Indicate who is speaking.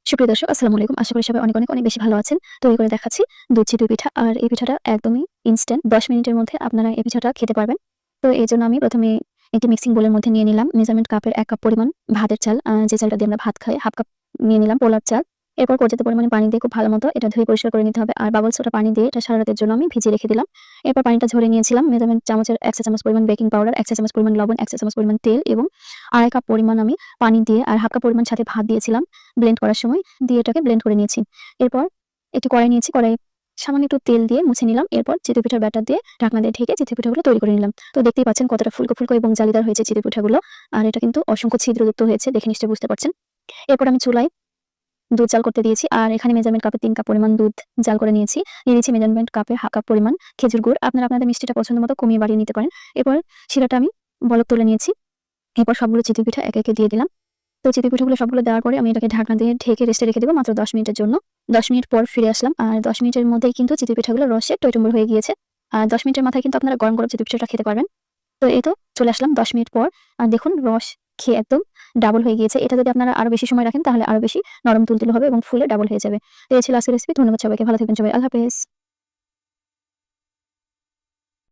Speaker 1: সুপ্রিয় দর্শক, আসসালামু আলাইকুম। আশা করি সবাই অনেক অনেক অনেক বেশি ভালো আছেন। তৈরি করে দেখাচ্ছি দুধ চিতই পিঠা। আর এই পিঠাটা একদমই ইনস্ট্যান্ট, ১০ মিনিটের মধ্যে আপনারা এই পিঠাটা খেতে পারবেন। তো এজন্য আমি প্রথমে একটি মিক্সিং বোলের মধ্যে নিয়ে নিলাম মেজারমেন্ট কাপের ১ কাপ পরিমাণ ভাতের চাল, যে চালটা দিয়ে আমরা ভাত খাই, ১/২ কাপ নিয়ে নিলাম পোলার চাল। এরপর পর্যাপ্ত পরিমাণে পানি দিয়ে খুব ভালো মতো এটা ধুয়ে পরিষ্কার করে নিতে হবে। আর বাবল সোডা পানি দিয়ে এটা সারা রাতের জন্য আমি ভিজিয়ে রেখে দিলাম। এরপর পানিটা ঝরিয়ে নিয়েছিলাম। মেজারমেন্ট চামচের ১ চা চামচ পরিমাণ বেকিং পাউডার, ১ চা চামচ পরিমাণ লবণ, ১ চা চামচ পরিমাণ তেল এবং ২.৫ কাপ পরিমাণ আমি পানি দিয়ে আর ১/২ কাপ পরিমাণ সাথে ভাত দিয়েছিলাম ব্লেন্ড করার সময়, দিয়ে এটাকে ব্লেন্ড করে নিয়েছি। এরপর একটি কড়াই নিয়েছি, কড়াইয়ে সামান্য একটু তেল দিয়ে মুছে নিলাম। এরপর চিতই পিঠার ব্যাটার দিয়ে ঢাকনা দিয়ে ঢেকে চিতই পিঠাগুলো তৈরি করে নিলাম। তো দেখতেই পাচ্ছেন কতটা ফুলকো ফুলকো এবং জালিদার হয়েছে চিতই পিঠাগুলো। আর এটা কিন্তু অসংখ্য ছিদ্রযুক্ত হয়েছে, দেখে নিশ্চয়ই বুঝতে পারছেন। এরপর আমি চুলায় দুধ জাল করতে দিয়েছি। আর এখানে মেজারমেন্ট কাপে ৩ কাপ পরিমাণ দুধ জাল করে নিয়েছি। দিয়ে দিয়েছি মেজারমেন্ট কাপে ১/২ কাপ পরিমাণ খেজুর গুড়। আপনারা আপনাদের মিষ্টিটা পছন্দ মতো কমিয়ে বাড়িয়ে নিতে পারেন। এরপর শিরাটা আমি বলক তুলে নিয়েছি। এরপর সবগুলো চিতই পিঠা একে একে দিয়ে দিলাম। তো চিতই পিঠাগুলো সবগুলো দেওয়ার পরে আমি এটাকে ঢাকনা দিয়ে ঢেকে রেস্টে রেখে দেবো মাত্র ১০ মিনিটের জন্য। ১০ মিনিট পর ফিরে আসলাম। আর ১০ মিনিটের মধ্যেই কিন্তু চিতই পিঠাগুলো রসে টইটুম্বুর হয়ে গিয়েছে। আর ১০ মিনিটের মাথায় কিন্তু আপনারা গরম গরম চিতই পিঠাটা খেতে পারবেন। তো এই তো চলে আসলাম ১০ মিনিট পর। আর দেখুন রস খেয়ে একদম ডাবল হয়ে গিয়েছে। এটা যদি আপনারা আরো বেশি সময় রাখেন তাহলে আরো বেশি নরম তুলতুলে হবে এবং ফুলে ডাবল হয়ে যাবে। তো এই ছিল আজকের রেসিপি। ধন্যবাদ সবাইকে। ভালো থাকবেন সবাই। আল্লাহ হাফেজ।